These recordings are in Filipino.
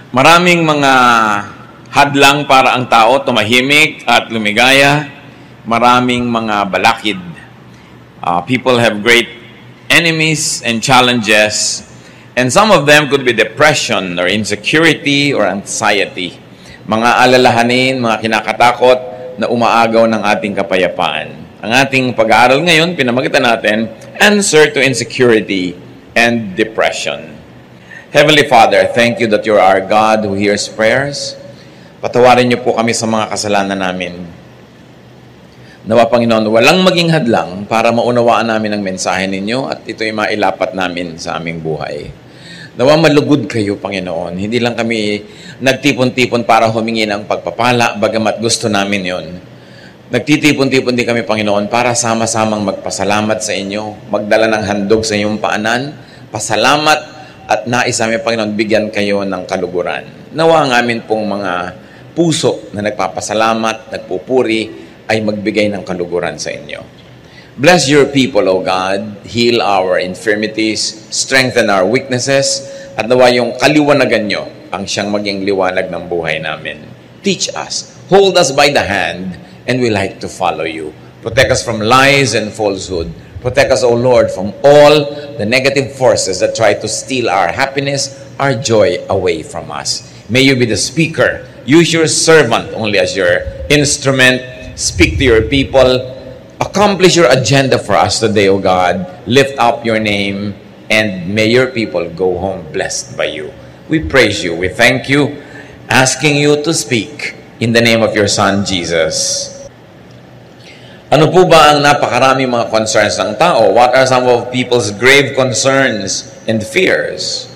Maraming mga hadlang para ang tao tumahimik at lumigaya. Maraming mga balakid. People have great enemies and challenges. And some of them could be depression or insecurity or anxiety. Mga alalahanin, mga kinakatakot na umaagaw ng ating kapayapaan. Ang ating pag-aaral ngayon, pinamagitan natin, answer to insecurity and depression. Heavenly Father, thank you that you are our God who hears prayers. Patawarin niyo po kami sa mga kasalanan namin. Nawa, Panginoon, walang maging hadlang para maunawaan namin ang mensahe ninyo at ito'y mailapat namin sa aming buhay. Nawa, malugod kayo, Panginoon. Hindi lang kami nagtipon-tipon para humingi ng pagpapala, bagamat gusto namin yon. Nagtitipon-tipon din kami, Panginoon, para sama-samang magpasalamat sa inyo, magdala ng handog sa inyong paanan, pasalamat at nais namin, Panginoon, bigyan kayo ng kaluguran. Nawa ang amin pong mga puso na nagpapasalamat, nagpupuri, ay magbigay ng kaluguran sa inyo. Bless your people, O God. Heal our infirmities, strengthen our weaknesses, at nawa yung kaliwanagan nyo ang siyang maging liwanag ng buhay namin. Teach us, hold us by the hand, and we like to follow you. Protect us from lies and falsehood. Protect us, O Lord, from all the negative forces that try to steal our happiness, our joy away from us. May you be the speaker. Use your servant only as your instrument. Speak to your people. Accomplish your agenda for us today, O God. Lift up your name, and may your people go home blessed by you. We praise you. We thank you, asking you to speak in the name of your Son, Jesus. Ano po ba ang napakaraming mga concerns ng tao? What are some of people's grave concerns and fears?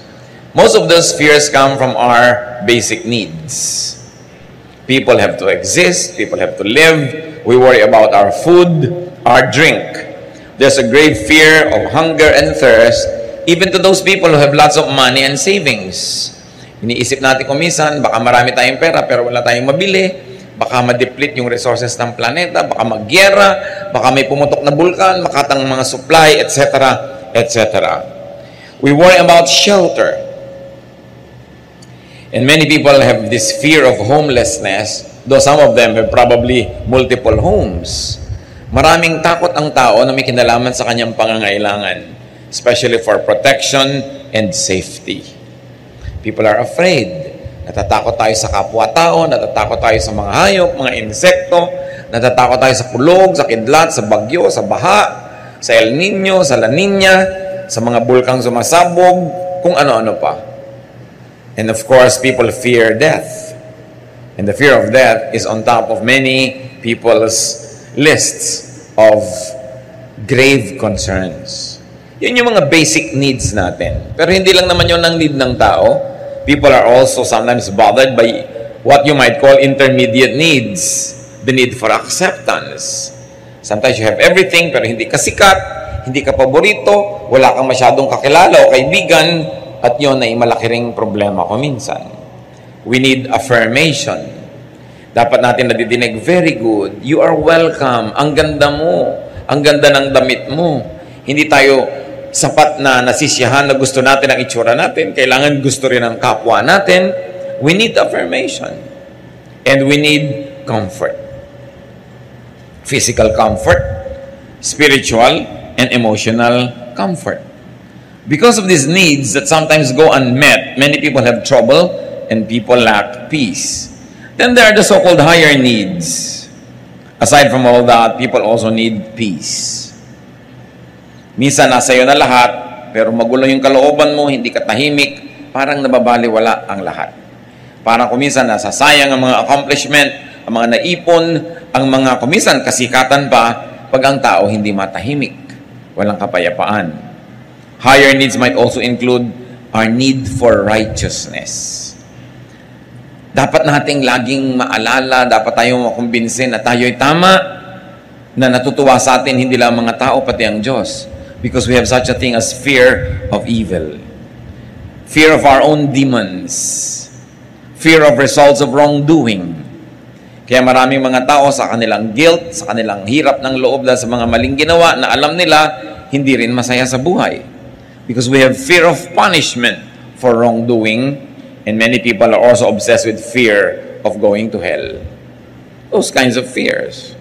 Most of those fears come from our basic needs. People have to exist. People have to live. We worry about our food, our drink. There's a grave fear of hunger and thirst, even to those people who have lots of money and savings. Iniisip natin kung minsan, baka marami tayong pera pero wala tayong mabili. Baka ma-deplete yung resources ng planeta, baka magyera, baka may pumutok na bulkan, makatang mga supply, etc., etc. We worry about shelter. And many people have this fear of homelessness, though some of them have probably multiple homes. Maraming takot ang tao na may kinalaman sa kanyang pangangailangan, especially for protection and safety. People are afraid. Natatakot tayo sa kapwa-tao, natatakot tayo sa mga hayop, mga insekto, natatakot tayo sa kulog, sa kidlat, sa bagyo, sa baha, sa El Nino, sa La Nina, sa mga bulkang sumasabog, kung ano-ano pa. And of course, people fear death. And the fear of death is on top of many people's lists of grave concerns. Yun yung mga basic needs natin. Pero hindi lang naman yun ang need ng tao. People are also sometimes bothered by what you might call intermediate needs. The need for acceptance. Sometimes you have everything pero hindi ka sikat, hindi ka paborito, wala kang masyadong kakilala o kaibigan, at yun ay malaki ring problema ko minsan. We need affirmation. Dapat natin nadidinig, very good, you are welcome, ang ganda mo, ang ganda ng damit mo. Hindi tayo sapat na nasisiyahan na gusto natin ang itsura natin. Kailangan gusto rin ng kapwa natin. We need affirmation. And we need comfort. Physical comfort, spiritual, and emotional comfort. Because of these needs that sometimes go unmet, many people have trouble and people lack peace. Then there are the so-called higher needs. Aside from all that, people also need peace. Minsan nasa iyo na lahat, pero magulo yung kalooban mo, hindi ka tahimik, parang nababaliwala ang lahat. Parang kuminsan nasasayang ang mga accomplishment, ang mga naipon, ang mga kuminsan kasikatan pa, pag ang tao hindi matahimik, walang kapayapaan. Higher needs might also include our need for righteousness. Dapat nating laging maalala, dapat tayong makumbinsin na tayo'y tama, na natutuwa sa atin hindi lang mga tao, pati ang Diyos. Because we have such a thing as fear of evil. Fear of our own demons. Fear of results of wrongdoing. Kaya maraming mga tao sa kanilang guilt, sa kanilang hirap ng loob dahil sa mga maling ginawa na alam nila, hindi rin masaya sa buhay. Because we have fear of punishment for wrongdoing And many people are also obsessed with fear of going to hell. Those kinds of fears.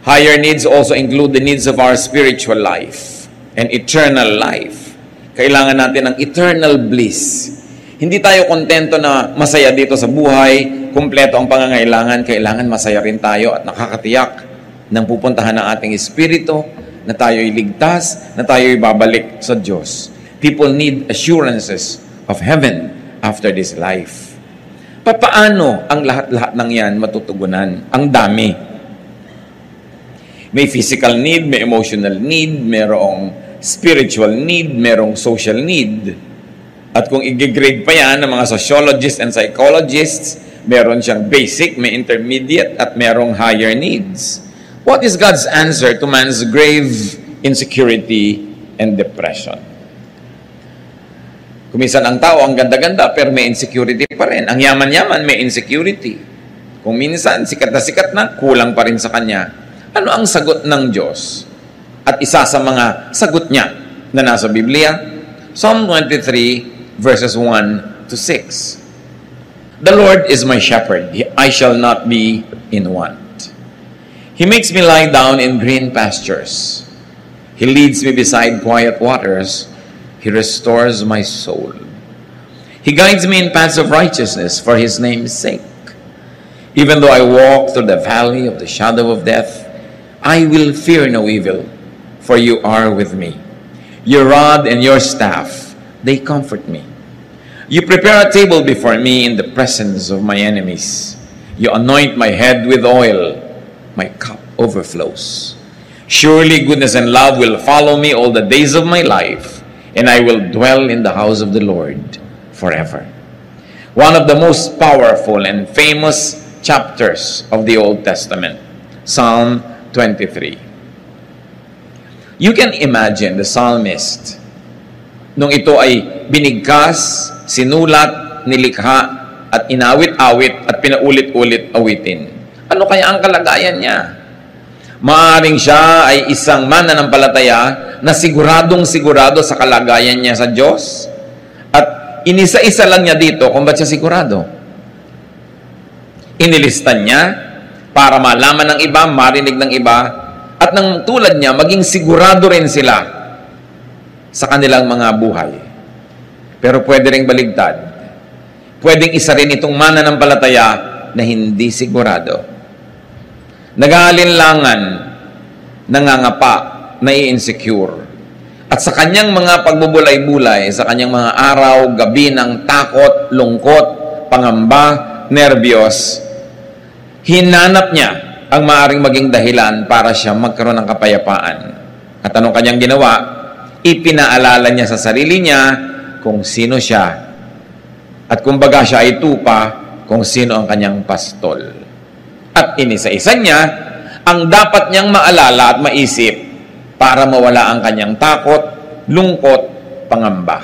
Higher needs also include the needs of our spiritual life and eternal life. Kailangan natin ng eternal bliss. Hindi tayo kontento na masaya dito sa buhay, kumpleto ang pangangailangan, kailangan masaya rin tayo at nakakatiyak ng pupuntahan ng ating espiritu, na tayo'y ligtas, na tayo'y babalik sa Diyos. People need assurances of heaven after this life. Papaano ang lahat-lahat ng yan matutugunan? Ang dami. May physical need, may emotional need, merong spiritual need, merong social need. At kung i-grade pa yan ng mga sociologists and psychologists, meron siyang basic, may intermediate, at merong higher needs. What is God's answer to man's grave insecurity and depression? Kuminsan ang tao, ang ganda-ganda, pero may insecurity pa rin. Ang yaman-yaman, may insecurity. Kung minsan, sikat na, kulang pa rin sa kanya. Ano ang sagot ng Diyos? At isa sa mga sagot niya na nasa Biblia, Psalm 23, verses 1 to 6. The Lord is my shepherd, I shall not be in want. He makes me lie down in green pastures. He leads me beside quiet waters. He restores my soul. He guides me in paths of righteousness for His name's sake. Even though I walk through the valley of the shadow of death, I will fear no evil, for you are with me. Your rod and your staff, they comfort me. You prepare a table before me in the presence of my enemies. You anoint my head with oil. My cup overflows. Surely goodness and love will follow me all the days of my life, and I will dwell in the house of the Lord forever. One of the most powerful and famous chapters of the Old Testament, Psalm 23. You can imagine the psalmist, nung ito ay binigkas, sinulat, nilikha, at inawit-awit at pinaulit-ulit awitin. Ano kaya ang kalagayan niya? Maaring siya ay isang mananampalataya na siguradong-sigurado sa kalagayan niya sa Diyos. At inisa-isa lang niya dito kung ba't siya sigurado. Inilistan niya para malaman ng iba, marinig ng iba, at nang tulad niya, maging sigurado rin sila sa kanilang mga buhay. Pero pwede rin baligtad. Pwedeng isa rin itong mananampalataya na hindi sigurado. Nag-aalinlangan, nangangapa, nai-insecure. At sa kanyang mga pagbubulay-bulay, sa kanyang mga araw, gabi ng takot, lungkot, pangamba, nerbiyos, hinanap niya ang maaaring maging dahilan para siya magkaroon ng kapayapaan. At anong kanyang ginawa? Ipinaalala niya sa sarili niya kung sino siya. At kumbaga siya ay tupa kung sino ang kanyang pastol. At inisa-isa niya ang dapat niyang maalala at maisip para mawala ang kanyang takot, lungkot, pangamba.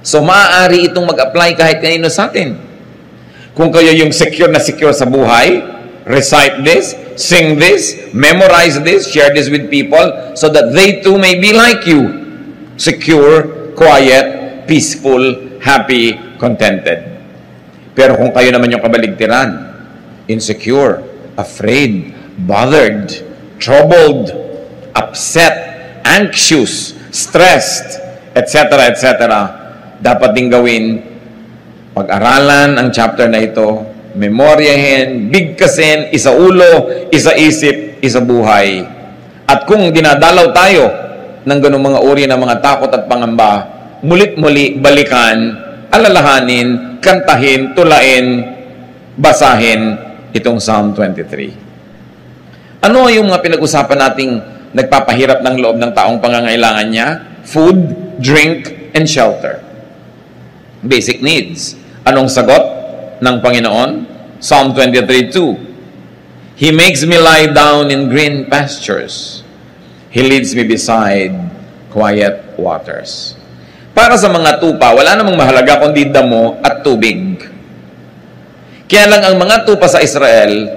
So maaari itong mag-apply kahit kanino sa atin. Kung kayo yung secure na secure sa buhay, recite this, sing this, memorize this, share this with people so that they too may be like you. Secure, quiet, peaceful, happy, contented. Pero kung kayo naman yung kabaligtiran, insecure, afraid, bothered, troubled, upset, anxious, stressed, etc., etc., dapat din gawin, pag-aralan ang chapter na ito, memoryahin, bigkasin, isa ulo, isa isip, isa buhay. At kung dinadalaw tayo ng ganung mga uri ng mga takot at pangamba, mulit-muli balikan, alalahanin, kantahin, tulain, basahin itong Psalm 23. Ano yung mga pinag-usapan nating nagpapahirap ng loob ng taong pangangailangan niya? Food, drink, and shelter. Basic needs. Anong sagot ng Panginoon? Psalm 23:2. He makes me lie down in green pastures. He leads me beside quiet waters. Para sa mga tupa, wala namang mahalaga kundi damo at tubig. Kaya lang ang mga tupa sa Israel,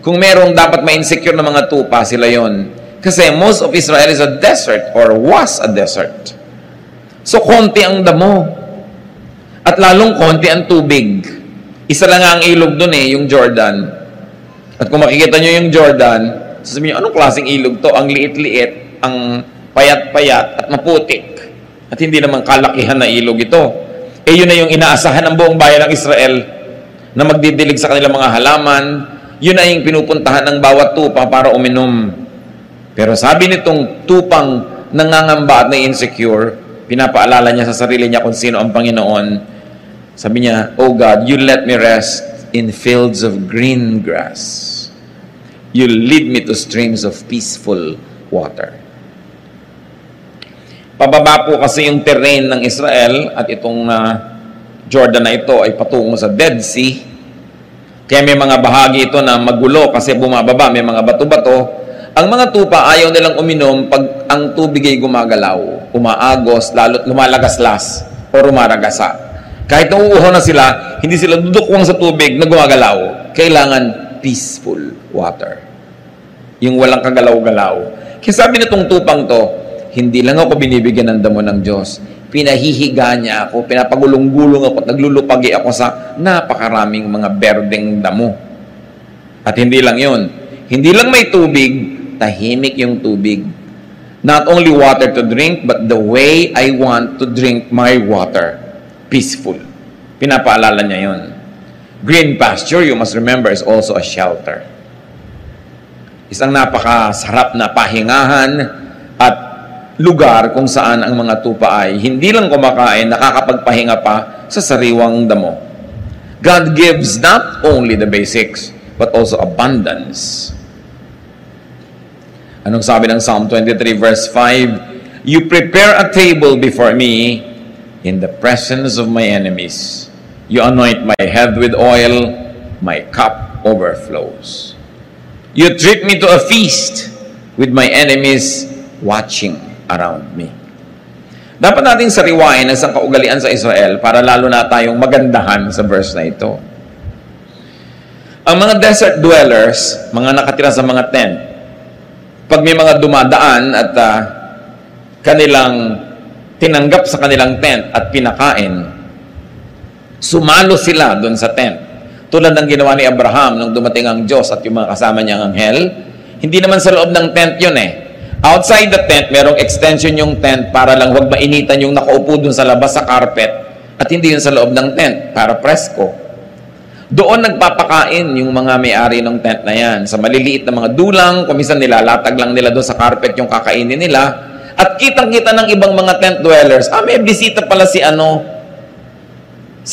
kung merong dapat ma-insecure na mga tupa, sila yon. Kasi most of Israel is a desert or was a desert. So, konti ang damo. At lalong konti ang tubig. Isa lang ang ilog doon yung Jordan. At kung makikita nyo yung Jordan, sasabihin nyo, anong klaseng ilog to? Ang liit-liit, ang payat-payat at maputik. At hindi naman kalakihan na ilog ito. Yun na yung inaasahan ng buong bayan ng Israel na magdidilig sa kanilang mga halaman. Yun na yung pinupuntahan ng bawat tupa para uminom. Pero sabi nitong tupang nangangamba at na-insecure, pinapaalala niya sa sarili niya kung sino ang Panginoon. Sabi niya, "Oh God, you let me rest in fields of green grass. You lead me to streams of peaceful water." Pababa po kasi yung terrain ng Israel at itong Jordan na ito ay patungo sa Dead Sea. Kaya may mga bahagi ito na magulo kasi bumababa, may mga bato-bato. Ang mga tupa ayaw nilang uminom pag ang tubig ay gumagalaw, umaagos, lalo't lumalagaslas o rumaragasa. Kahit nauuhaw na sila, hindi sila dudukwang sa tubig na gumagalaw. Kailangan peaceful water. Yung walang kagalaw-galaw. Kaya sabi nitong tupang to, hindi lang ako binibigyan ng damo ng Diyos. Pinahihiga niya ako, pinapagulong-gulong ako, at naglulupagi ako sa napakaraming mga berdeng damo. At hindi lang yun. Hindi lang may tubig, tahimik yung tubig. Not only water to drink, but the way I want to drink my water. Peaceful. Pinapaalala niya yun. Green pasture, you must remember, is also a shelter. Isang napakasarap na pahingahan at lugar kung saan ang mga tupa ay hindi lang kumakain, nakakapagpahinga pa sa sariwang damo. God gives not only the basics, but also abundance. Anong sabi ng Psalm 23 verse 5? You prepare a table before me in the presence of my enemies. You anoint my head with oil, my cup overflows. You treat me to a feast with my enemies watching around me. Dapat nating sariwain ang isang kaugalian sa Israel para lalo na tayong magandahan sa verse na ito. Ang mga desert dwellers, mga nakatira sa mga tent, pag may mga dumadaan at kanilang tinanggap sa kanilang tent at pinakain, sumalo sila doon sa tent. Tulad ng ginawa ni Abraham nung dumating ang Diyos at yung mga kasama niyang anghel, hindi naman sa loob ng tent yun Outside the tent, merong extension yung tent para lang huwag mainitan yung nakaupo dun sa labas sa carpet at hindi yun sa loob ng tent para presko. Doon nagpapakain yung mga may-ari ng tent na yan. Sa maliliit na mga dulang, kumisan nilalatag lang nila doon sa carpet yung kakainin nila. At kitang-kita ng ibang mga tent dwellers, may bisita pala si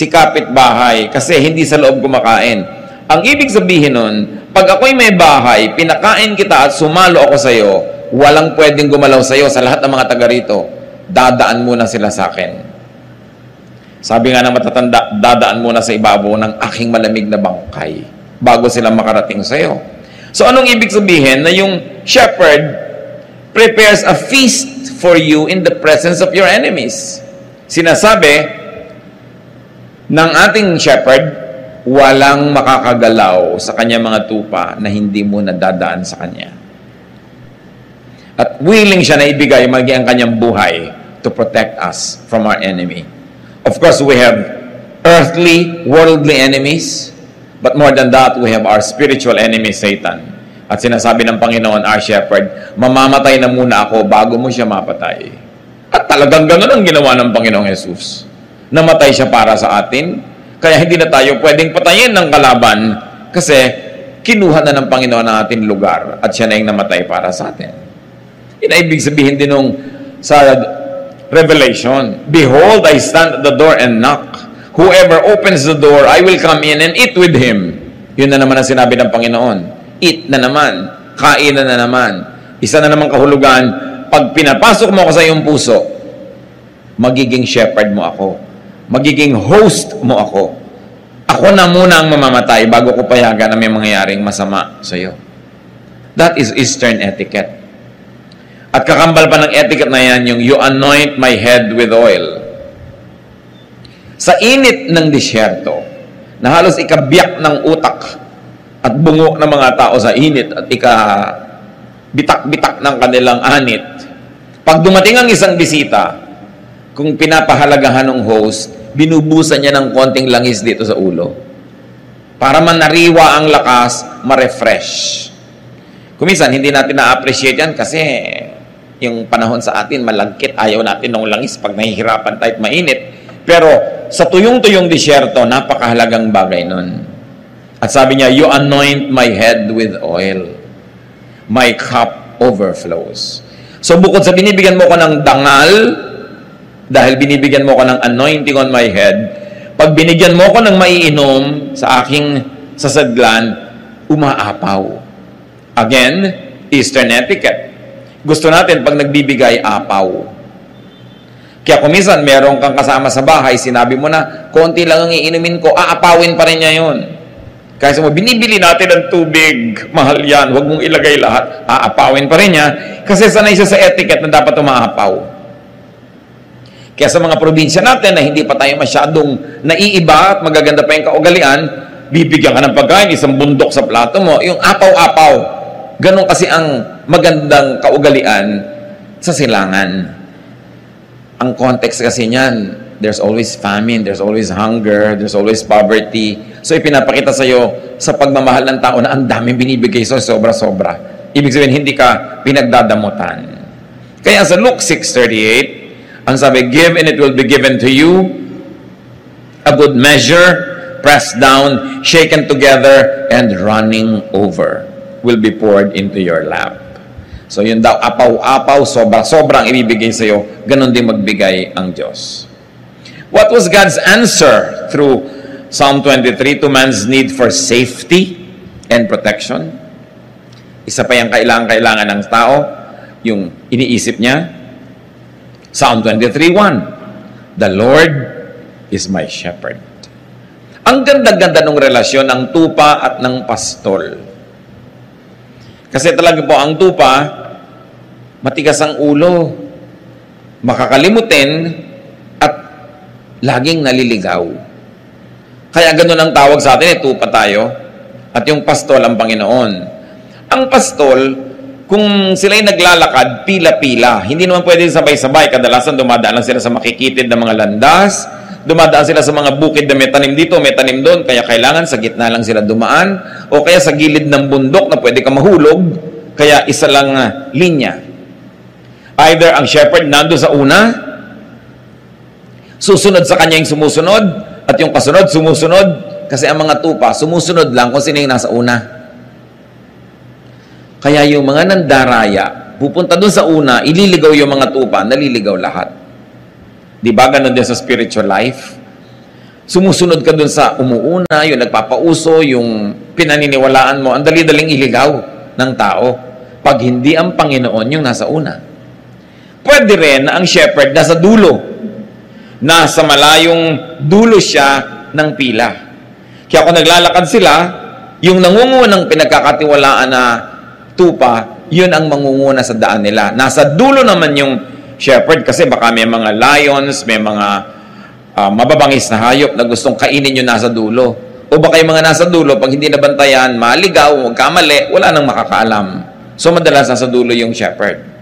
kapitbahay kasi hindi sa loob kumakain. Ang ibig sabihin nun, pag ako'y may bahay, pinakain kita at sumalo ako sa'yo, walang pwedeng gumalaw sa'yo sa lahat ng mga taga rito. Dadaan muna sila sa akin. Sabi nga ng matatanda, dadaan muna sa ibabaw ng aking malamig na bangkay bago sila makarating sa'yo. So anong ibig sabihin? Na yung shepherd prepares a feast for you in the presence of your enemies. Sinasabi ng ating shepherd, walang makakagalaw sa kanya mga tupa na hindi mo nadadaan sa kanya. At willing siya na ibigay maging ang kanyang buhay to protect us from our enemy. Of course, we have earthly, worldly enemies, but more than that, we have our spiritual enemy, Satan. At sinasabi ng Panginoon, our shepherd, mamamatay na muna ako bago mo siya mapatay. At talagang ganun ang ginawa ng Panginoong Jesus. Namatay siya para sa atin, kaya hindi na tayo pwedeng patayin ng kalaban kasi kinuha na ng Panginoon ang ating lugar at siya na yung namatay para sa atin. Ibig sabihin din nung sa Revelation, behold, I stand at the door and knock. Whoever opens the door, I will come in and eat with him. Yun na naman ang sinabi ng Panginoon. Eat na naman. Kain na naman. Isa na naman kahulugan, pag pinapasok mo ako sa iyong puso, magiging shepherd mo ako. Magiging host mo ako. Ako na muna ang mamamatay bago ko payagan na may mangyayaring masama sa iyo. That is Eastern etiquette. At kakambal pa ng etiquette na yan, yung you anoint my head with oil. Sa init ng disyerto, na halos ikabiyak ng utak at bungo ng mga tao sa init at ikabitak-bitak ng kanilang anit, pag dumating ang isang bisita, kung pinapahalagahan ng host, binubusan niya ng konting langis dito sa ulo. Para manariwa ang lakas, ma-refresh. Kuminsan, hindi natin na-appreciate yan kasi yung panahon sa atin, malagkit, ayaw natin ng langis pag nahihirapan tayo at mainit. Pero sa tuyong-tuyong disyerto, napakahalagang bagay nun. At sabi niya, you anoint my head with oil. My cup overflows. So bukod sa binibigyan mo ko ng dangal, dahil binibigyan mo ko ng anointing on my head, pag binigyan mo ko ng maiinom sa aking sasadlan, umaapaw. Again, Eastern etiquette. Gusto natin pag nagbibigay, apaw. Kaya kung minsan meron kang kasama sa bahay, sinabi mo na, konti lang ang iinumin ko, aapawin pa rin niya yun. Kaya mo, binibili natin ang tubig, mahal yan, huwag mong ilagay lahat, aapawin pa rin niya, kasi sanay siya sa etiquette na dapat umaapaw. Kaya sa mga probinsya natin na hindi pa tayo masyadong naiiba at magaganda pa yung kaugalian, bibigyan ka ng pagkain, isang bundok sa plato mo, yung apaw-apaw. Ganon kasi ang magandang kaugalian sa silangan. Ang context kasi niyan, there's always famine, there's always hunger, there's always poverty. So ipinapakita sa iyo sa pagmamahal ng tao na ang daming binibigay so sobra-sobra. Ibig sabihin, hindi ka pinagdadamutan. Kaya sa Luke 6:38, ang sabi, give and it will be given to you, a good measure, pressed down, shaken together, and running over will be poured into your lap. So yun daw, apaw-apaw, sobra-sobrang ibibigay sa iyo, ganun din magbigay ang Diyos. What was God's answer through Psalm 23 to man's need for safety and protection? Isa pa yung kailangan ng tao, yung iniisip niya. Psalm 23:1, the Lord is my shepherd. Ang ganda-ganda ng relasyon ng tupa at ng pastol. Kasi talaga po, ang tupa, matigas ang ulo, makakalimutin, at laging naliligaw. Kaya ganun ang tawag sa atin, tupa tayo, at yung pastol ang Panginoon. Ang pastol, kung sila'y naglalakad, pila-pila, hindi naman pwede sabay-sabay, kadalasan dumadaan lang sila sa makikitid na mga landas, dumadaan sila sa mga bukid na may tanim dito, may tanim doon, kaya kailangan sa gitna lang sila dumaan, o kaya sa gilid ng bundok na pwede ka mahulog, kaya isa lang linya. Either ang shepherd nando sa una, susunod sa kanya yung sumusunod, at yung kasunod, sumusunod, kasi ang mga tupa, sumusunod lang kung sino yung nasa una. Kaya yung mga nandaraya, pupunta doon sa una, ililigaw yung mga tupa, naliligaw lahat. Di ba ganun din sa spiritual life? Sumusunod ka dun sa umuuna, yung nagpapauso, yung pinaniniwalaan mo, ang dali-daling iligaw ng tao pag hindi ang Panginoon yung nasa una. Pwede rin na ang shepherd nasa dulo. Nasa malayong dulo siya ng pila. Kaya kung naglalakad sila, yung nangungunang pinagkakatiwalaan na tupa, yun ang mangunguna sa daan nila. Nasa dulo naman yung shepherd kasi baka may mga lions, may mga mababangis na hayop na gustong kainin yung nasa dulo. O baka yung mga nasa dulo, pag hindi nabantayan, maligaw, magkamali, wala nang makakaalam. So madalas nasa dulo yung shepherd.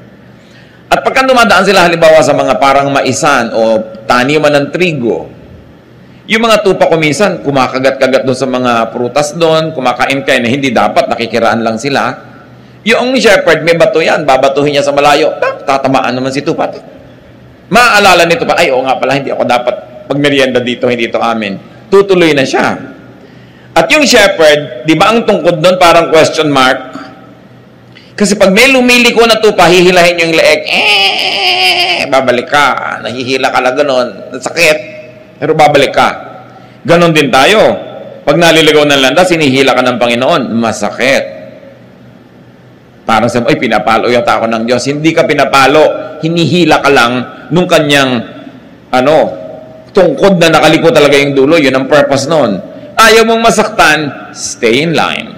At pagka dumadaan sila halimbawa sa mga parang maisan o taniman ng trigo, yung mga tupa ko minsan, kumakagat-kagat doon sa mga prutas doon, kumakain kayo na hindi dapat, nakikiraan lang sila. Yung shepherd, may bato yan, babatuhin niya sa malayo, tatamaan naman si tupa. Maaalala nito pa, ay, oo nga pala, hindi ako dapat pagmerienda dito, hindi ito amin. Tutuloy na siya. At yung shepherd, di ba ang tungkod doon parang question mark? Kasi pag may lumiliko na tupa, hihilahin yung leeg, babalik ka, nahihila ka na gano'n, sakit, pero babalik ka. Ganon din tayo. Pag naliligaw ng landas, hinihila ka ng Panginoon, masakit. Parang sabi, ay, pinapalo yata ako ng Diyos. Hindi ka pinapalo, hinihila ka lang nung kanyang, tungkod na nakaliko talaga yung dulo. Yun ang purpose nun. Ayaw mong masaktan, stay in line.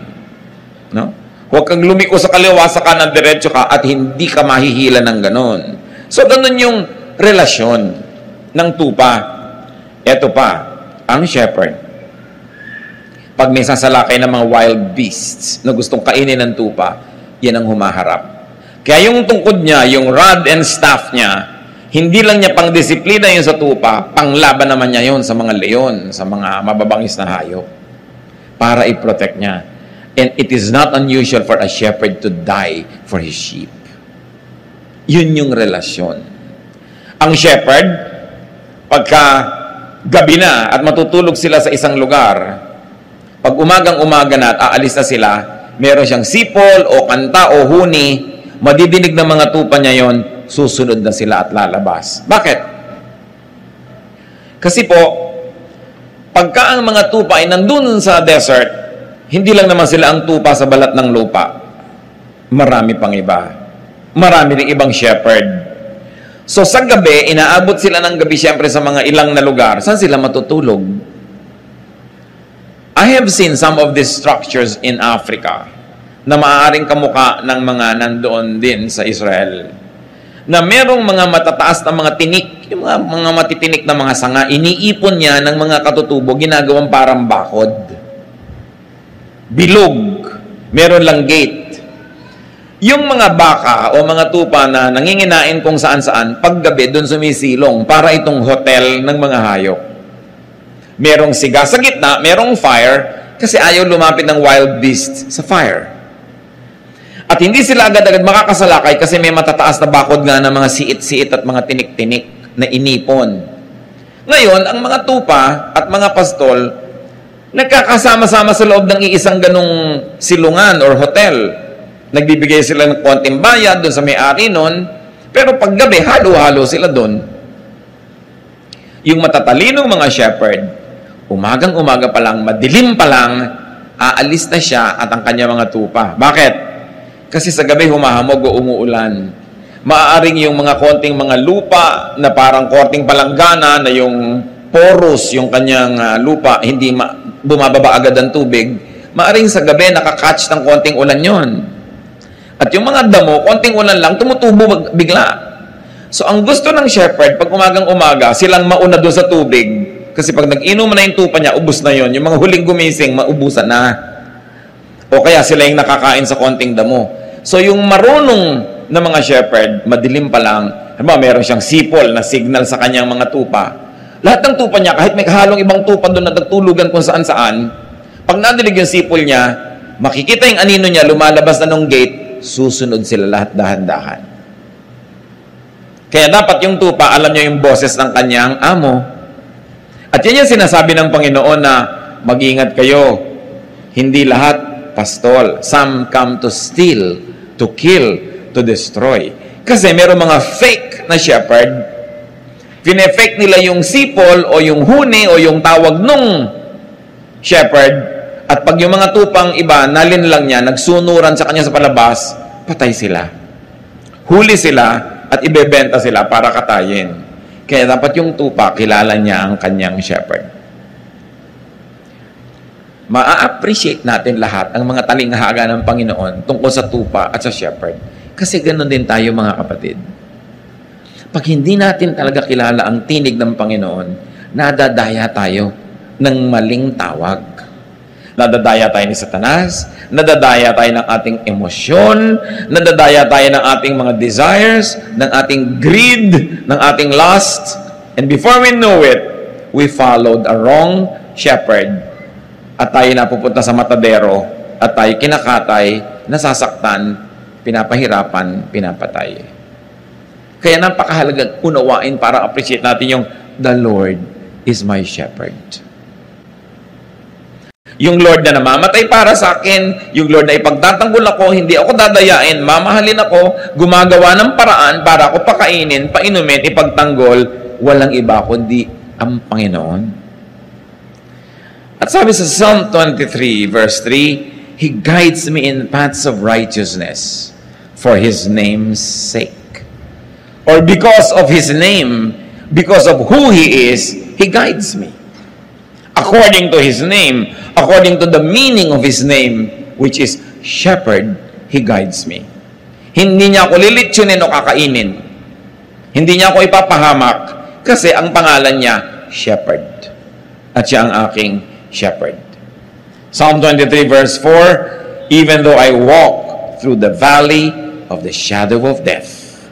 No? Huwag kang lumiko sa kaliwa, sa kanan, diretso ka, at hindi ka mahihila ng ganon. So, ganon yung relasyon ng tupa. Eto pa, ang shepherd. Pag may sasalakay ng mga wild beasts na gustong kainin ng tupa, yan ang humaharap. Kaya yung tungkod niya, yung rod and staff niya, Hindi lang niya pang-disiplina yun sa tupa, panglaban naman niya yun sa mga leon, sa mga mababangis na hayop, para i-protect niya. And it is not unusual for a shepherd to die for his sheep. Yun yung relasyon. Ang shepherd, pagka gabi na at matutulog sila sa isang lugar, pag umagang-umaga na at aalis na sila, meron siyang sipol o kanta o huni, madidinig ng mga tupa niya yon, susunod na sila at lalabas. Bakit? Kasi po, pagka ang mga tupa ay nandun sa desert, hindi lang naman sila ang tupa sa balat ng lupa. Marami pang iba. Marami ring ibang shepherd. So sa gabi, inaabot sila ng gabi siyempre sa mga ilang na lugar. Saan sila matutulog? I have seen some of these structures in Africa na maaaring kamuka ng mga nandoon din sa Israel. Na merong mga matataas na mga tinik, yung mga matitinik na mga sanga, iniipon niya ng mga katutubo, ginagawang parang bakod. Bilog. Meron lang gate. Yung mga baka o mga tupa na nanginginain kung saan-saan, paggabi doon sumisilong para itong hotel ng mga hayop. Merong siga sa gitna, merong fire, kasi ayaw lumapit ng wild beast sa fire. At hindi sila agad-agad makakasalakay kasi may matataas na bakod nga ng mga siit-siit at mga tinik-tinik na inipon. Ngayon, ang mga tupa at mga pastol, nagkakasama-sama sa loob ng iisang ganong silungan or hotel. Nagbibigay sila ng konting bayad doon sa may-ari nun, pero paggabi, halo-halo sila doon. Yung matatalinong mga shepherd, umagang-umaga pa lang, madilim pa lang, aalis na siya at ang kanya mga tupa. Bakit? Kasi sa gabi humahamog o umuulan. Maaaring yung mga konting mga lupa na parang konting palanggana na yung porous, yung kanyang lupa, hindi bumababa agad ang tubig. Maaaring sa gabi nakakatch ng konting ulan yon. At yung mga damo, konting ulan lang, tumutubo bigla. So, ang gusto ng shepherd, pag umagang-umaga, silang mauna doon sa tubig. Kasi pag nag-inom na yung tupa niya, ubus na yon. Yung mga huling gumising, maubusan na. O kaya sila yung nakakain sa konting damo. So, yung marunong na mga shepherd, madilim pa lang, meron siyang sipol na signal sa kanyang mga tupa. Lahat ng tupa niya, kahit may kahalong ibang tupa doon na nagtulugan kung saan-saan, pag nadilig yung sipol niya, makikita yung anino niya, lumalabas na ng gate, susunod sila lahat dahan-dahan. Kaya dapat yung tupa, alam niya yung boses ng kanyang amo. At yan yung sinasabi ng Panginoon na mag-ingat kayo. Hindi lahat pastol. Some come to steal, to kill, to destroy. Kasi meron mga fake na shepherd. Fine-fake nila yung sipol o yung huni o yung tawag nung shepherd. At pag yung mga tupang iba, nalin lang niya, nagsunuran sa kanya sa palabas, patay sila. Huli sila at ibebenta sila para katayin. Kaya dapat yung tupa, kilala niya ang kanyang shepherd. Ma-appreciate natin lahat ang mga talinghaga ng Panginoon tungkol sa tupa at sa shepherd. Kasi ganoon din tayo mga kapatid. Pag hindi natin talaga kilala ang tinig ng Panginoon, nadadaya tayo ng maling tawag. Nadadaya tayo ni Satanas, nadadaya tayo ng ating emosyon, nadadaya tayo ng ating mga desires, ng ating greed, ng ating lust. And before we know it, we followed a wrong shepherd. At tayo napupunta sa matadero, at tayo kinakatay, nasasaktan, pinapahirapan, pinapatay. Kaya napakahalagang unawain para appreciate natin yung the Lord is my shepherd. Yung Lord na namamatay para sa akin, yung Lord na ipagtatanggol ako, hindi ako dadayain, mamahalin ako, gumagawa ng paraan para ako pakainin, painumin, ipagtanggol, walang iba kundi ang Panginoon. At sabi sa Psalm 23 verse 3, He guides me in paths of righteousness for His name's sake. Or because of His name, because of who He is, He guides me. According to His name, according to the meaning of His name, which is shepherd, He guides me. Hindi niya ako lilitsunin o kakainin. Hindi niya ako ipapahamak kasi ang pangalan niya, shepherd. At siya ang aking shepherd. Psalm 23 verse 4, Even though I walk through the valley of the shadow of death,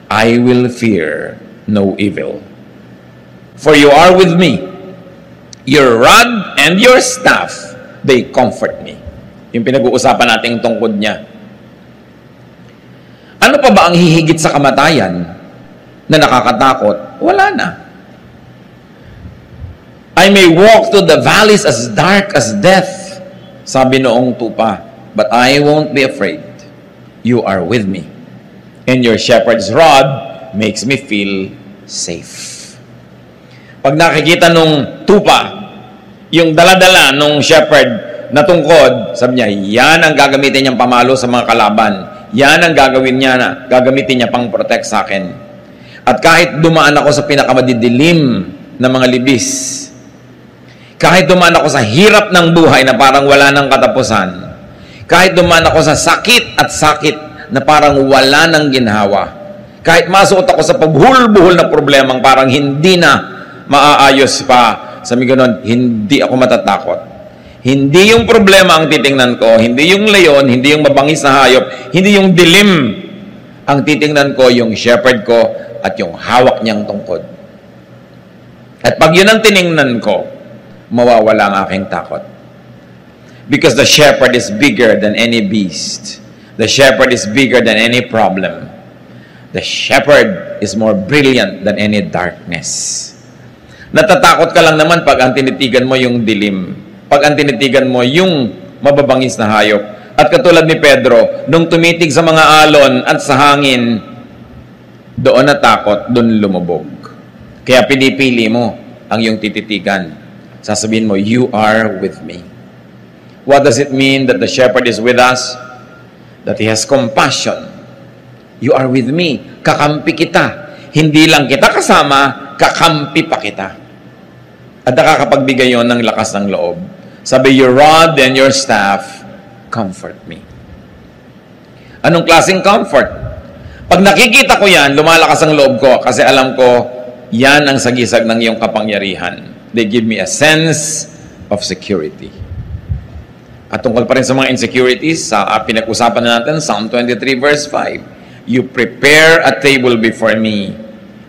I will fear no evil. For you are with me. Your rod and your staff, they comfort me. Yung pinag-uusapan natin tungkod niya. Ano pa ba ang hihigit sa kamatayan na nakakatakot? Wala na. I may walk through the valleys as dark as death, sabi noong tupa, but I won't be afraid. You are with me. And your shepherd's rod makes me feel safe. Pag nakikita nung tupa, yung daladala nung shepherd na tungkod, sabi niya, yan ang gagamitin niyang pamalo sa mga kalaban. Yan ang gagamitin niya pang protect sa akin. At kahit dumaan ako sa pinakamadidilim na mga libis, kahit dumaan ako sa hirap ng buhay na parang wala ng katapusan, kahit dumaan ako sa sakit na parang wala ng ginhawa, kahit masuot ako sa pagbuhol-buhol na problemang parang hindi na maaayos pa, sabi ganon, hindi ako matatakot. Hindi yung problema ang titingnan ko, hindi yung leon, hindi yung mabangis na hayop, hindi yung dilim ang titingnan ko, yung shepherd ko at yung hawak niyang tungkod. At pag yun ang tiningnan ko, mawawala ang aking takot. Because the shepherd is bigger than any beast. The shepherd is bigger than any problem. The shepherd is more brilliant than any darkness. Natatakot ka lang naman pag ang tinitigan mo yung dilim. Pag ang tinitigan mo yung mababangis na hayop. At katulad ni Pedro, nung tumitig sa mga alon at sa hangin, doon natakot, doon lumubog. Kaya pinipili mo ang iyong tititigan. Sasabihin mo, you are with me. What does it mean that the shepherd is with us? That he has compassion. You are with me. Kakampi kita. Hindi lang kita kasama, kakampi pa kita. At nakakapagbigay yon ng lakas ng loob. Sabi, your rod and your staff comfort me. Anong klaseng comfort? Pag nakikita ko yan, lumalakas ang loob ko kasi alam ko, yan ang sagisag ng iyong kapangyarihan. They give me a sense of security. At tungkol pa rin sa mga insecurities, sa pinag-usapan na natin, Psalm 23 verse 5, you prepare a table before me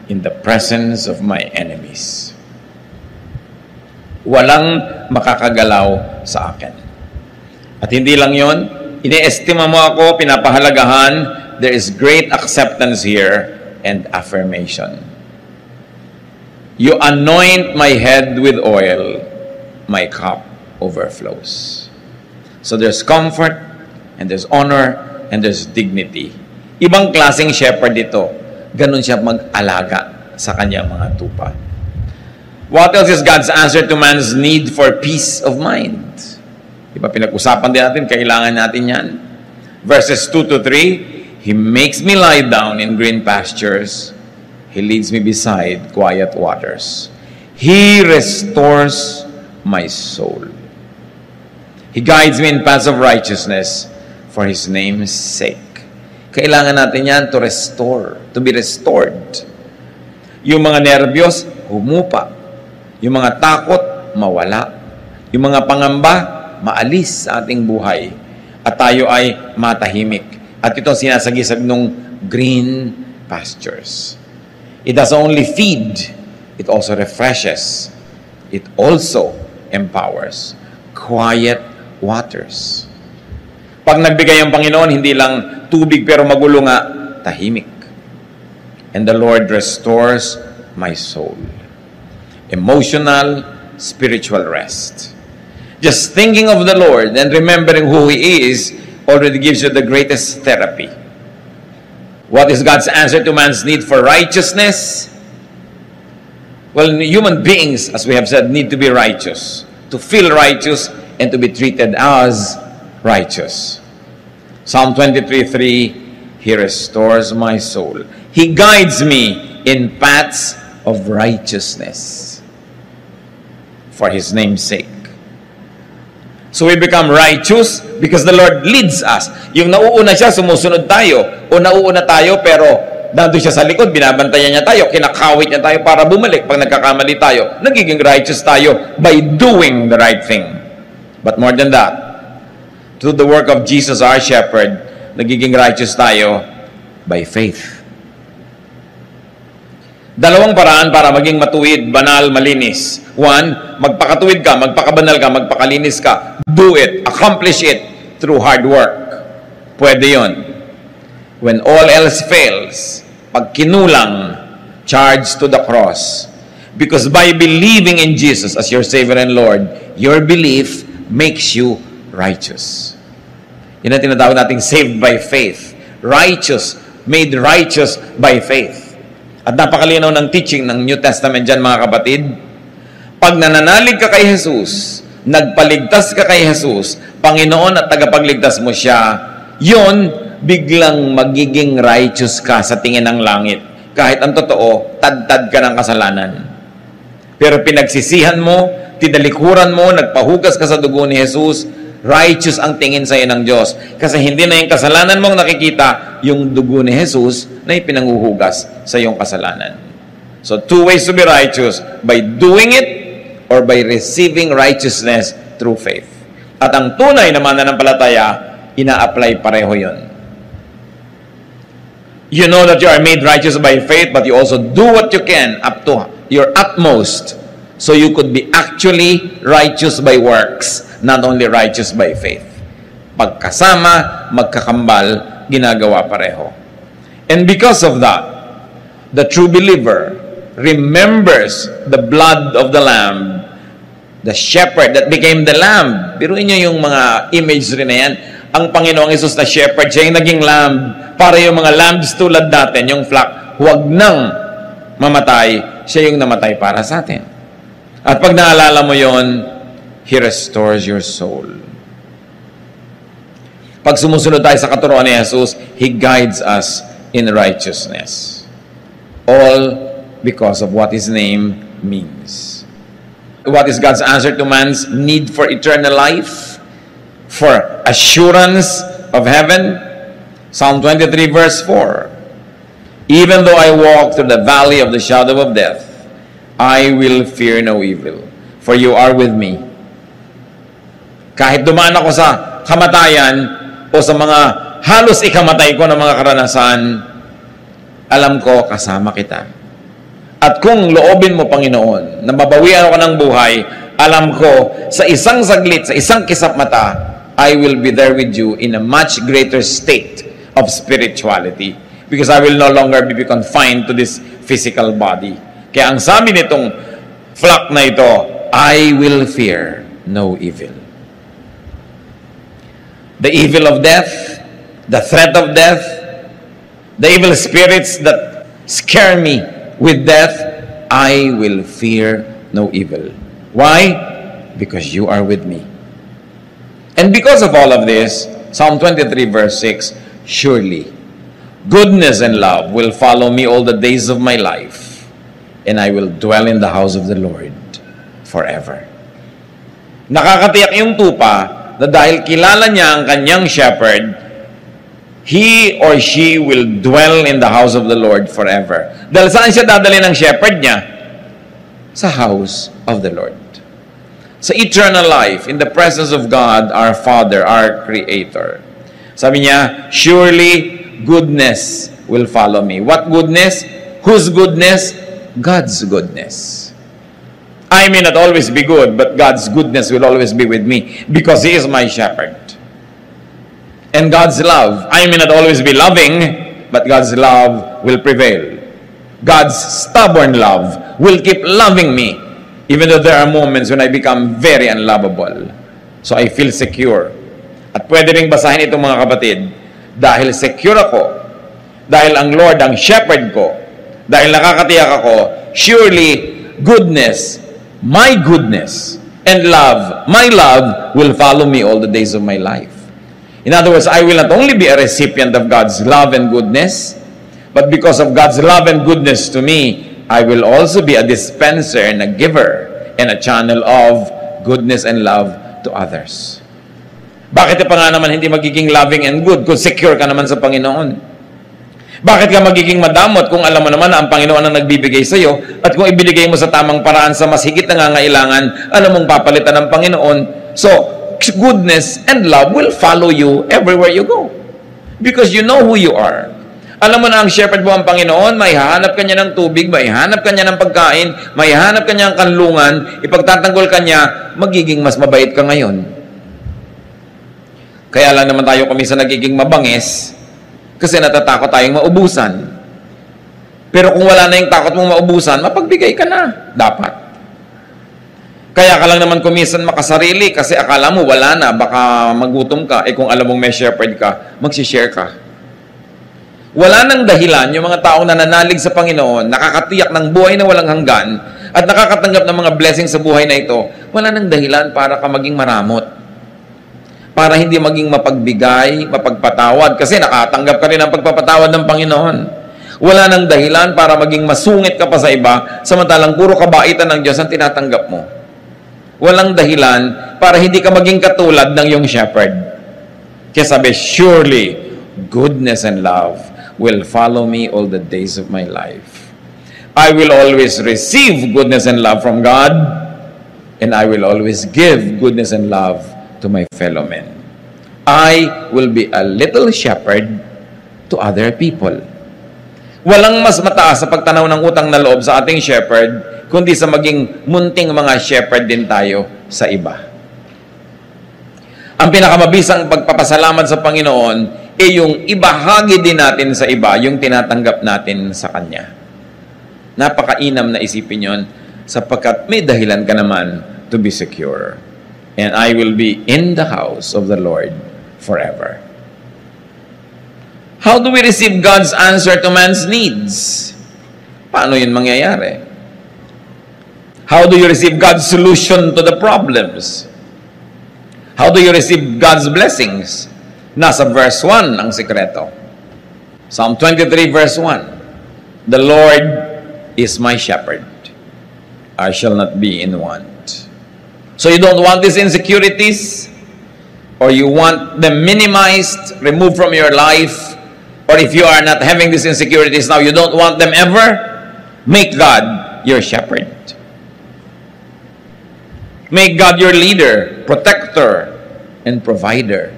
in the presence of my enemies. Walang makakagalaw sa akin. At hindi lang yon, iniestima mo ako, pinapahalagahan, there is great acceptance here and affirmation. You anoint my head with oil, my cup overflows. So there's comfort, and there's honor, and there's dignity. Ibang klaseng shepherd ito. Ganun siya mag-alaga sa kanyang mga tupa. What else is God's answer to man's need for peace of mind? Diba pinag-usapan din natin, kailangan natin yan. Verses 2 to 3, He makes me lie down in green pastures. He leads me beside quiet waters. He restores my soul. He guides me in paths of righteousness for His name's sake. Kailangan natin yan to restore, to be restored. Yung mga nervyos, humupa. Yung mga takot, mawala. Yung mga pangamba, maalis sa ating buhay. At tayo ay matahimik. At ito sinasagisag nung green pastures. It doesn't only feed, it also refreshes. It also empowers. Quiet waters. Pag nagbigay ang Panginoon, hindi lang tubig pero magulo nga, tahimik. And the Lord restores my soul. Emotional, spiritual rest. Just thinking of the Lord and remembering who He is already gives you the greatest therapy. What is God's answer to man's need for righteousness? Well, human beings, as we have said, need to be righteous. To feel righteous and to be treated as righteous. Psalm 23:3, He restores my soul. He guides me in paths of righteousness for His name's sake. So we become righteous because the Lord leads us. Yung nauuna siya, sumusunod tayo. O nauuna tayo, pero nandun siya sa likod, binabantayan niya tayo, kinakawit niya tayo para bumalik. Pag nagkakamali tayo, nagiging righteous tayo by doing the right thing. But more than that, through the work of Jesus, our shepherd, nagiging righteous tayo by faith. Dalawang paraan para maging matuwid, banal, malinis. One, magpakatuwid ka, magpakabanal ka, magpakalinis ka. Do it, accomplish it through hard work. Pwede yon. When all else fails, pag kinulang, charge to the cross. Because by believing in Jesus as your Savior and Lord, your belief makes you righteous. Yan ang tinatawag nating saved by faith. Righteous, made righteous by faith. At napakalinaw ng teaching ng New Testament dyan, mga kapatid. Pag nananalig ka kay Jesus, nagpaligtas ka kay Jesus, Panginoon at tagapagligtas mo siya, yon biglang magiging righteous ka sa tingin ng langit. Kahit ang totoo, tad-tad ka ng kasalanan. Pero pinagsisihan mo, tinalikuran mo, nagpahugas ka sa dugo ni Jesus, righteous ang tingin sa iyo ng Diyos. Kasi hindi na yung kasalanan mong nakikita, yung dugo ni Jesus na ipinanguhugas sa iyong kasalanan. So, two ways to be righteous, by doing it or by receiving righteousness through faith. At ang tunay na mananampalataya, ina-apply pareho yun. You know that you are made righteous by faith, but you also do what you can up to your utmost so you could be actually righteous by works, not only righteous by faith. Pagkasama, magkakambal, ginagawa pareho. And because of that, the true believer remembers the blood of the Lamb, the shepherd that became the Lamb. Biruin niyo yung mga imagery na yan. Ang Panginoong Hesus na shepherd, siya yung naging lamb, para yung mga lambs tulad natin, yung flock, huwag nang mamatay, siya yung namatay para sa atin. At pag naalala mo yon, He restores your soul. Pag sumusunod tayo sa katuruan ni Jesus, He guides us in righteousness. All because of what His name means. What is God's answer to man's need for eternal life? For assurance of heaven? Psalm 23 verse 4. Even though I walk through the valley of the shadow of death, I will fear no evil, for you are with me. Kahit dumaan ako sa kamatayan o sa mga halos ikamatay ko ng mga karanasan, alam ko kasama kita. At kung loobin mo, Panginoon, na mabawian ako ng buhay, alam ko sa isang saglit, sa isang kisap mata, I will be there with you in a much greater state of spirituality. Because I will no longer be confined to this physical body. Kaya ang sabi nitong flock na ito, I will fear no evil. The evil of death, the threat of death, the evil spirits that scare me with death, I will fear no evil. Why? Because you are with me. And because of all of this, Psalm 23 verse 6, surely goodness and love will follow me all the days of my life, and I will dwell in the house of the Lord forever. Nakakatiyak yung tupa na dahil kilala niya ang kanyang shepherd, he or she will dwell in the house of the Lord forever. Dahil saan siya dadali ng shepherd niya? Sa house of the Lord. Sa eternal life, in the presence of God, our Father, our Creator. Sabi niya, surely goodness will follow me. What goodness? Whose goodness? God's goodness. I may not always be good, but God's goodness will always be with me because He is my shepherd. And God's love, I may not always be loving, but God's love will prevail. God's stubborn love will keep loving me, even though there are moments when I become very unlovable. So I feel secure. At pwede ring basahin ito, mga kapatid, dahil secure ako, dahil ang Lord ang shepherd ko, dahil nakakatiyak ako, surely goodness, my goodness, and love, my love, will follow me all the days of my life. In other words, I will not only be a recipient of God's love and goodness, but because of God's love and goodness to me, I will also be a dispenser and a giver and a channel of goodness and love to others. Bakit pa nga naman hindi magiging loving and good kung secure ka naman sa Panginoon? Bakit ka magiging madamot kung alam mo naman na ang Panginoon ang nagbibigay sa iyo at kung ibinigay mo sa tamang paraan sa mas higit na nangangailangan, alam mong papalitan ng Panginoon? So, goodness and love will follow you everywhere you go. Because you know who you are. Alam mo na ang shepherd mo ang Panginoon, may hahanap ka niya ng tubig, may hahanap ka niya ng pagkain, may hahanap ka niya ng kanlungan, ipagtatanggol ka niya, magiging mas mabait ka ngayon. Kaya lang naman tayo kumisa nagiging mabangis kasi natatakot tayong maubusan. Pero kung wala na yung takot mong maubusan, mapagbigay ka na. Dapat. Kaya ka lang naman kumisan makasarili kasi akala mo wala na, baka magutom ka. Eh kung alam mong may shepherd ka, magsishare ka. Wala nang dahilan yung mga taong nananalig sa Panginoon, nakakatiyak ng buhay na walang hanggan, at nakakatanggap ng mga blessings sa buhay na ito, wala nang dahilan para ka maging maramot. Para hindi maging mapagbigay, mapagpatawad, kasi nakatanggap ka rin ng pagpapatawad ng Panginoon. Wala nang dahilan para maging masungit ka pa sa iba, samantalang puro kabaitan ng Diyos ang tinatanggap mo. Walang dahilan para hindi ka maging katulad ng iyong shepherd. Kaya sabi, surely, goodness and love will follow me all the days of my life. I will always receive goodness and love from God, and I will always give goodness and love to my fellow men. I will be a little shepherd to other people. Walang mas mataas sa pagtanaw ng utang na loob sa ating shepherd, kundi sa maging munting mga shepherd din tayo sa iba. Ang pinakamabisang pagpapasalamat sa Panginoon yung ibahagi din natin sa iba yung tinatanggap natin sa Kanya. Napakainam na isipin yon sapagkat may dahilan ka naman to be secure. And I will be in the house of the Lord forever. How do we receive God's answer to man's needs? Paano yun mangyayari? How do you receive God's solution to the problems? How do you receive God's blessings? Nasa verse 1 ang sikreto. Psalm 23 verse 1. The Lord is my shepherd. I shall not be in want. So you don't want these insecurities? Or you want them minimized, removed from your life? Or if you are not having these insecurities now, you don't want them ever? Make God your shepherd. Make God your leader, protector, and provider.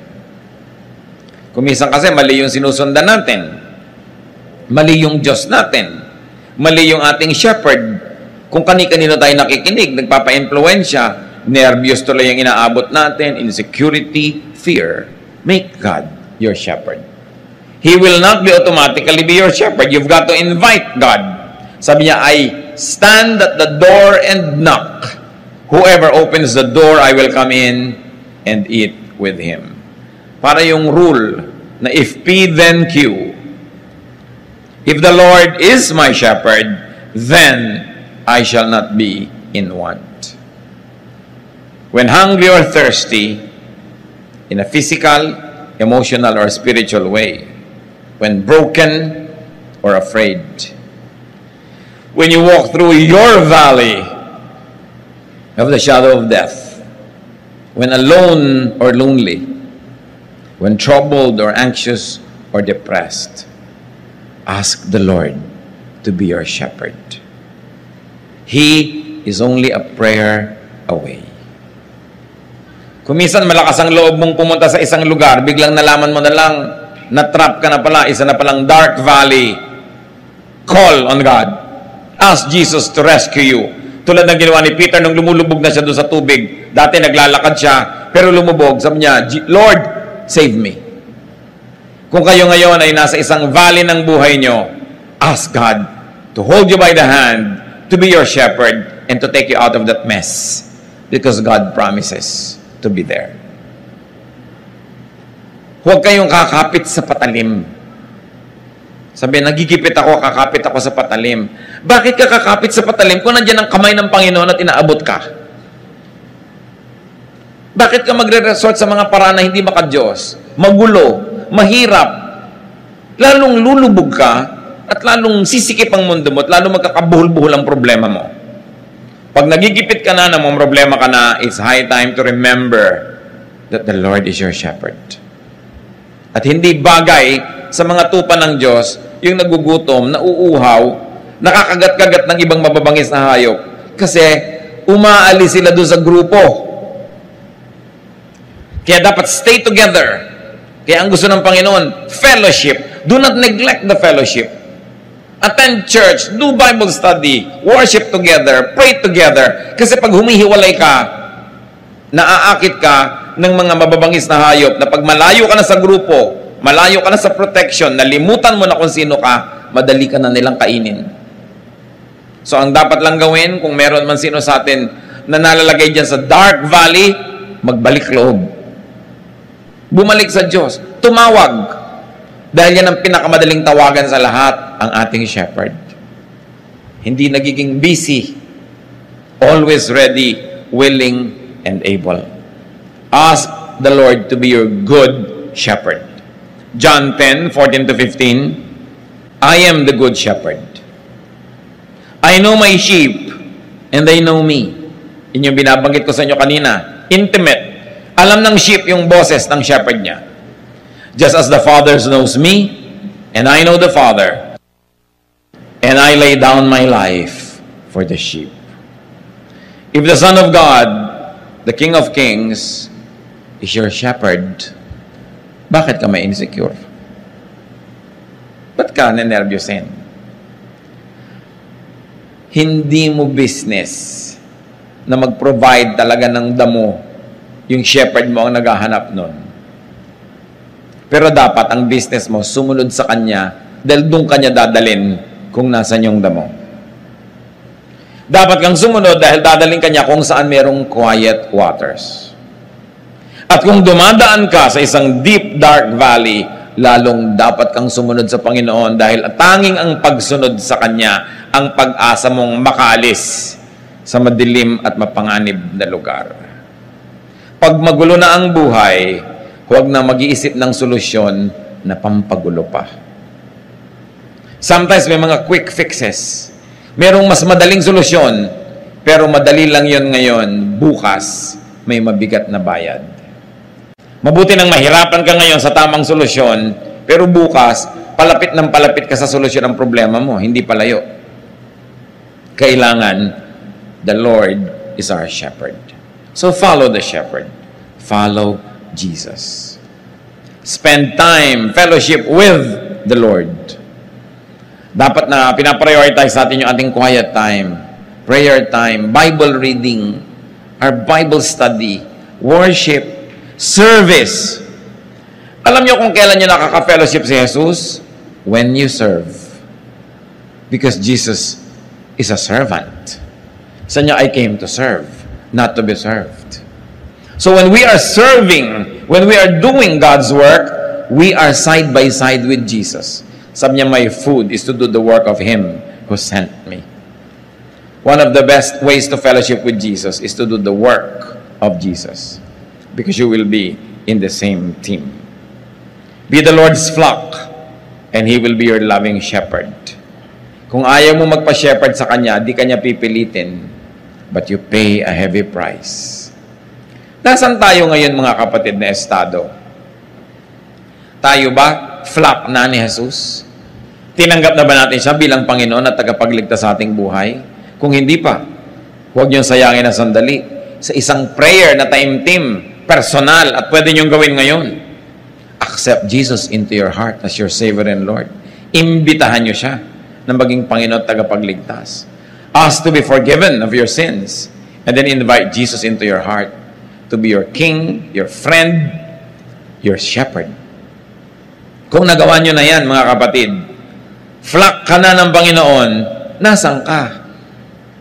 Kumisan kasi mali yung sinusundan natin. Mali yung Diyos natin. Mali yung ating shepherd. Kung kani-kanino tayo nakikinig, nagpapa-influensya, nervyos tuloy yung inaabot natin, insecurity, fear. Make God your shepherd. He will not be automatically be your shepherd. You've got to invite God. Sabi niya, I stand at the door and knock. Whoever opens the door, I will come in and eat with him. Para yung rule na if P then Q. If the Lord is my shepherd, then I shall not be in want. When hungry or thirsty, in a physical, emotional, or spiritual way, when broken or afraid, when you walk through your valley of the shadow of death, when alone or lonely, when troubled or anxious or depressed, ask the Lord to be your shepherd. He is only a prayer away. Kumisan malakas ang loob mong pumunta sa isang lugar, biglang nalaman mo na lang, na-trap ka na pala, isa na palang dark valley. Call on God. Ask Jesus to rescue you. Tulad ng ginawa ni Peter nung lumulubog na siya doon sa tubig. Dati naglalakad siya, pero lumubog. Sabi niya, Lord, save me. Kung kayo ngayon ay nasa isang valley ng buhay nyo, ask God to hold you by the hand, to be your shepherd, and to take you out of that mess. Because God promises to be there. Huwag kayong kakapit sa patalim. Sabi, nagigipit ako, kakapit ako sa patalim. Bakit ka kakapit sa patalim kung nandiyan ang kamay ng Panginoon at inaabot ka? Bakit ka magre-resort sa mga paraan na hindi maka-Diyos? Magulo, mahirap, lalong lulubog ka at lalong sisikip ang mundo mo at lalong magkakabuhol-buhol ang problema mo. Pag nagigipit ka na, namang problema ka na, it's high time to remember that the Lord is your shepherd. At hindi bagay sa mga tupa ng Diyos yung nagugutom, nauuhaw, nakakagat-kagat ng ibang mababangis na hayop. Kasi umaalis sila doon sa grupo. Kaya dapat stay together. Kaya ang gusto ng Panginoon, fellowship. Do not neglect the fellowship. Attend church, do Bible study, worship together, pray together. Kasi pag humihiwalay ka, naaakit ka ng mga mababangis na hayop na pag malayo ka na sa grupo, malayo ka na sa protection, nalimutan mo na kung sino ka, madali ka na nilang kainin. So ang dapat lang gawin, kung meron man sino sa atin na nalalagay dyan sa dark valley, magbalik loob. Bumalik sa Diyos. Tumawag. Dahil yan ang pinakamadaling tawagan sa lahat, ang ating shepherd. Hindi nagiging busy. Always ready, willing, and able. Ask the Lord to be your good shepherd. John 10:14 to 15, I am the good shepherd. I know my sheep, and they know me. Yun yung binabanggit ko sa inyo kanina. Intimate. Alam ng sheep yung boses ng shepherd niya. Just as the Father knows me, and I know the Father, and I lay down my life for the sheep. If the Son of God, the King of Kings, is your shepherd, bakit ka may insecure? Ba't ka nanervyusin? Hindi mo business na mag-provide talaga ng damo yung shepherd mo ang naghahanap nun. Pero dapat ang business mo sumunod sa kanya dahil doon kanya dadalin kung nasan yung damo. Dapat kang sumunod dahil dadalhin kanya kung saan merong quiet waters. At kung dumadaan ka sa isang deep, dark valley, lalong dapat kang sumunod sa Panginoon dahil tanging ang pagsunod sa Kanya ang pag-asa mong makaalis sa madilim at mapanganib na lugar. Pag magulo na ang buhay, huwag na mag-iisip ng solusyon na pampagulo pa. Sometimes may mga quick fixes. Merong mas madaling solusyon, pero madali lang yon ngayon, bukas may mabigat na bayad. Mabuti nang mahirapan ka ngayon sa tamang solusyon, pero bukas, palapit ng palapit ka sa solusyon ng problema mo, hindi palayo. Kailangan, the Lord is our shepherd. So follow the shepherd. Follow Jesus. Spend time, fellowship with the Lord. Dapat na pinaprioritize natin yung ating quiet time, prayer time, Bible reading, our Bible study, worship, service. Alam niyo kung kailan niyo nakaka-fellowship si Jesus? When you serve. Because Jesus is a servant. Sa niya, I came to serve, not to be served. So when we are serving, when we are doing God's work, we are side by side with Jesus. Sabi niya, my food is to do the work of Him who sent me. One of the best ways to fellowship with Jesus is to do the work of Jesus. Because you will be in the same team. Be the Lord's flock, and He will be your loving shepherd. Kung ayaw mo magpa-shepherd sa Kanya, di Kanya pipilitin, but you pay a heavy price. Nasaan tayo ngayon mga kapatid na estado? Tayo ba flock na ni Jesus? Tinanggap na ba natin siya bilang Panginoon at tagapagligtas sa ating buhay? Kung hindi pa, huwag niyong sayangin na sandali sa isang prayer na time-team, personal, at pwede niyong gawin ngayon. Accept Jesus into your heart as your Savior and Lord. Imbitahan niyo siya na maging Panginoon at tagapagligtas. Ask to be forgiven of your sins, and then invite Jesus into your heart to be your King, your friend, your shepherd. Kung nagawa nyo na yan, mga kapatid, flock ka na ng Panginoon, nasan ka?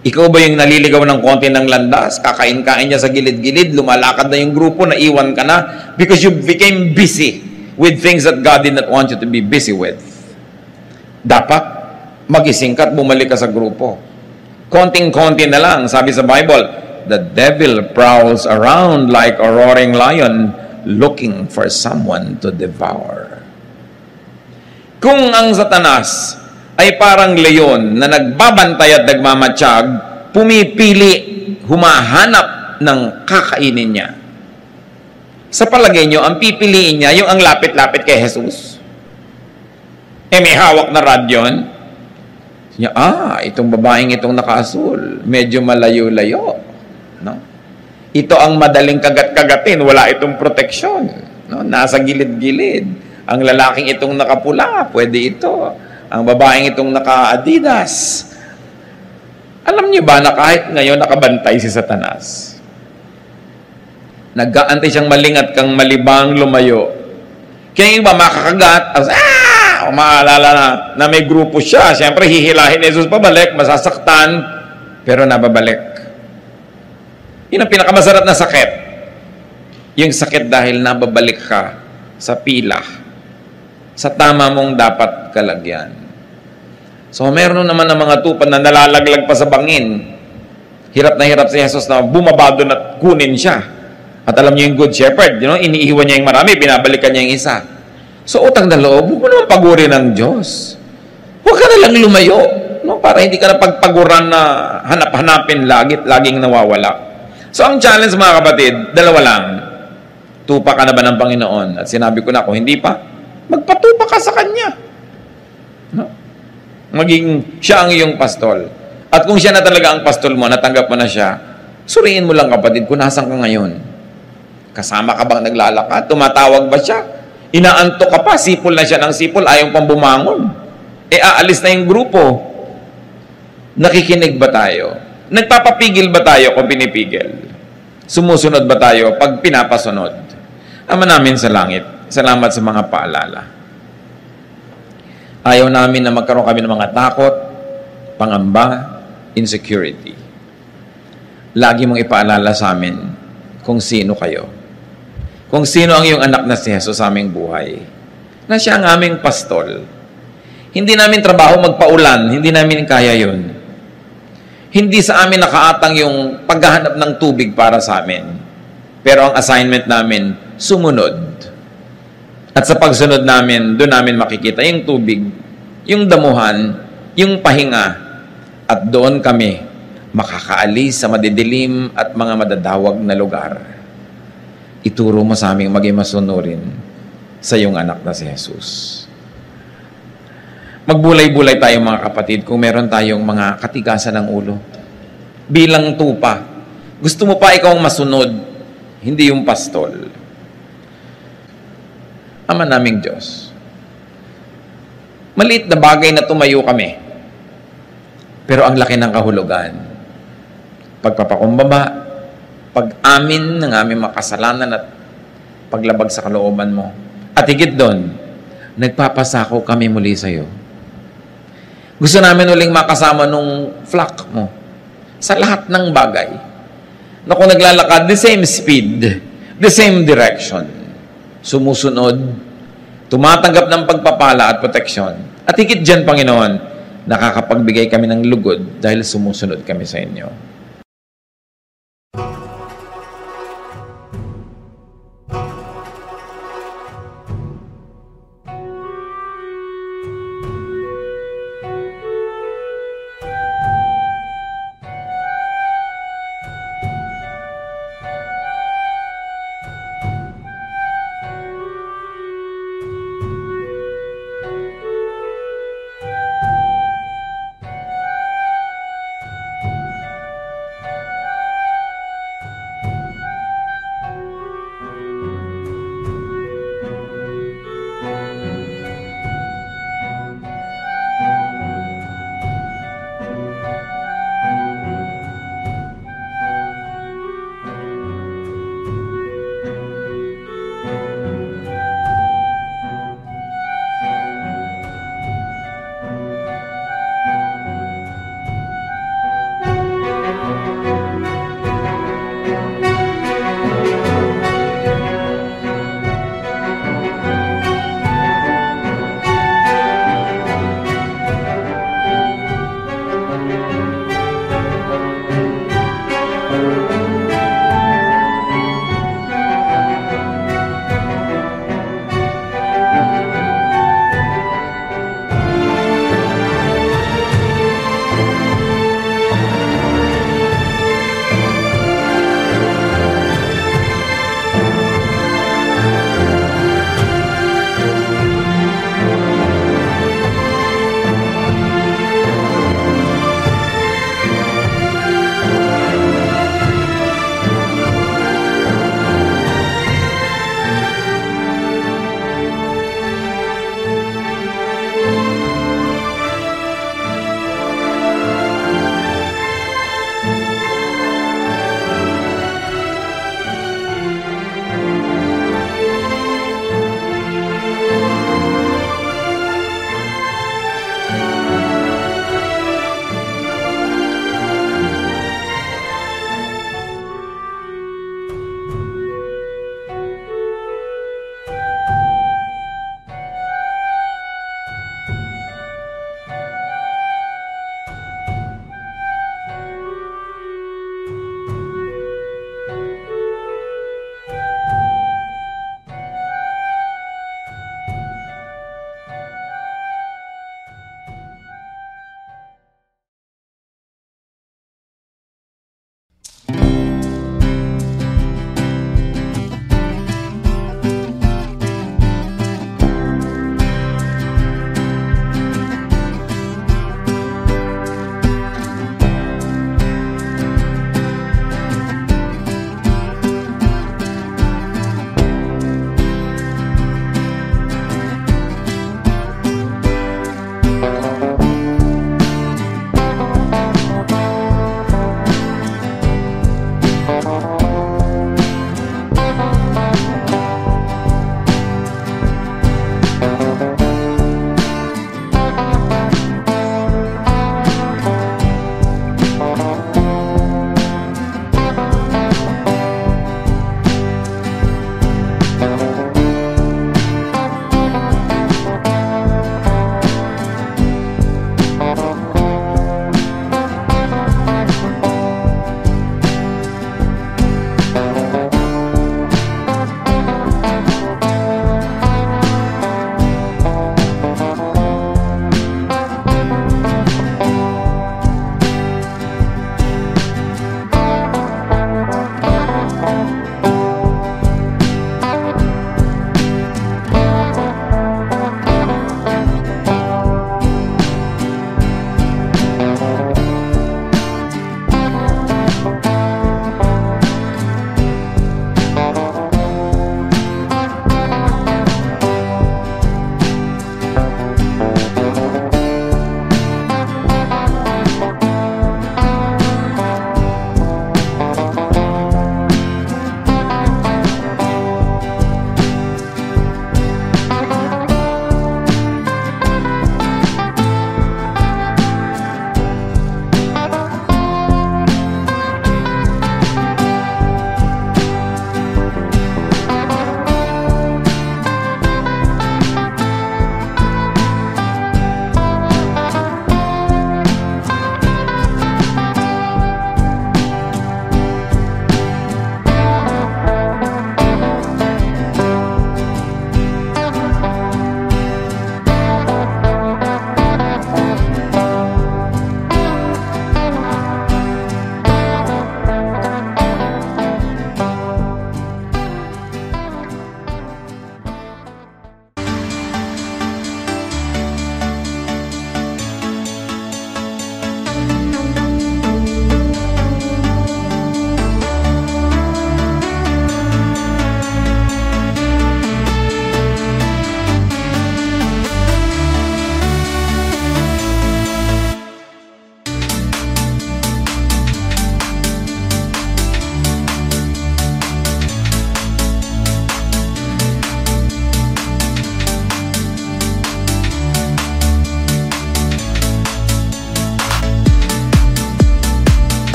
Ikaw ba yung naliligaw ng konti ng landas? Kakain-kain niya sa gilid-gilid, lumalakad na yung grupo, naiwan ka na because you became busy with things that God did not want you to be busy with. Dapat magising ka at bumalik ka sa grupo. Konting-konti na lang, sabi sa Bible, the devil prowls around like a roaring lion looking for someone to devour. Kung ang Satanas ay parang leon na nagbabantay at nagmamatsyag, pumipili, humahanap ng kakainin niya. Sa palagay nyo, ang pipiliin niya, yung ang lapit-lapit kay Jesus. May hawak na rod yun. Niya, itong babaeng itong nakaasul, medyo malayo-layo. No? Ito ang madaling kagat-kagatin, wala itong proteksyon. No? Nasa gilid-gilid. Ang lalaking itong nakapula, pwede ito. Ang babaeng itong naka-Adidas. Alam niyo ba na kahit ngayon nakabantay si Satanas? Nag-aantay siyang malingat kang malibang lumayo. Kaya yung iba makakagat, maalala na may grupo siya. Siyempre, hihilahin ni Jesus pabalik, masasaktan, pero nababalik. Yun ang pinakamasarap na sakit. Yung sakit dahil nababalik ka sa pila, sa tama mong dapat kalagyan. So, meron naman ng mga tupad na nalalaglag pa sa bangin. Hirap na hirap si Jesus na bumaba doon at kunin siya. At alam niyo yung good shepherd, iniiwan niya yung marami, binabalikan niya yung isa. So, utang na loob, huwag mo naman pagurin ng Diyos. Huwag ka na lang lumayo, para hindi ka na pagpaguran na hanap-hanapin laging nawawala. So, ang challenge mga kapatid, dalawa lang. Tupa ka na ba ng Panginoon? At sinabi ko na, kung hindi pa, magpatupa ka sa Kanya. Maging siya ang iyong pastol. At kung siya na talaga ang pastol mo, natanggap mo na siya, suriin mo lang kapatid, kung nasan ka ngayon. Kasama ka bang naglalakad? Tumatawag ba siya? Inaantok ka pa, sipol na siya ng sipol, ayaw pang bumangon. Aalis na yung grupo. Nakikinig ba tayo? Nagpapapigil ba tayo kung pinipigil? Sumusunod ba tayo pag pinapasunod? Ama namin sa langit, salamat sa mga paalala. Ayaw namin na magkaroon kami ng mga takot, pangamba, insecurity. Lagi mong ipaalala sa amin kung sino kayo. Kung sino ang iyong anak na si Jesus sa aming buhay. Na siya ang aming pastol. Hindi namin trabaho magpaulan, hindi namin kaya yun. Hindi sa amin nakaatang yung paghahanap ng tubig para sa amin. Pero ang assignment namin, sumunod. At sa pagsunod namin, doon namin makikita yung tubig, yung damuhan, yung pahinga. At doon kami makakaalis sa madidilim at mga madadawag na lugar. Ituro mo sa aming maging masunurin sa iyong anak na si Jesus. Magbulay-bulay tayo mga kapatid kung meron tayong mga katigasan ng ulo. Bilang tupa, gusto mo pa ikaw masunod, hindi yung pastol. Ama naming Diyos, maliit na bagay na tumayo kami, pero ang laki ng kahulugan. Pagpapakumbaba, pag-amin ng aming makasalanan at paglabag sa kalooban mo. At higit doon, nagpapasako kami muli sa iyo. Gusto namin uling makasama nung flock mo sa lahat ng bagay. Na kung naglalakad, the same speed, the same direction. Sumusunod, tumatanggap ng pagpapala at proteksyon. At higit dyan, Panginoon, nakakapagbigay kami ng lugod dahil sumusunod kami sa inyo.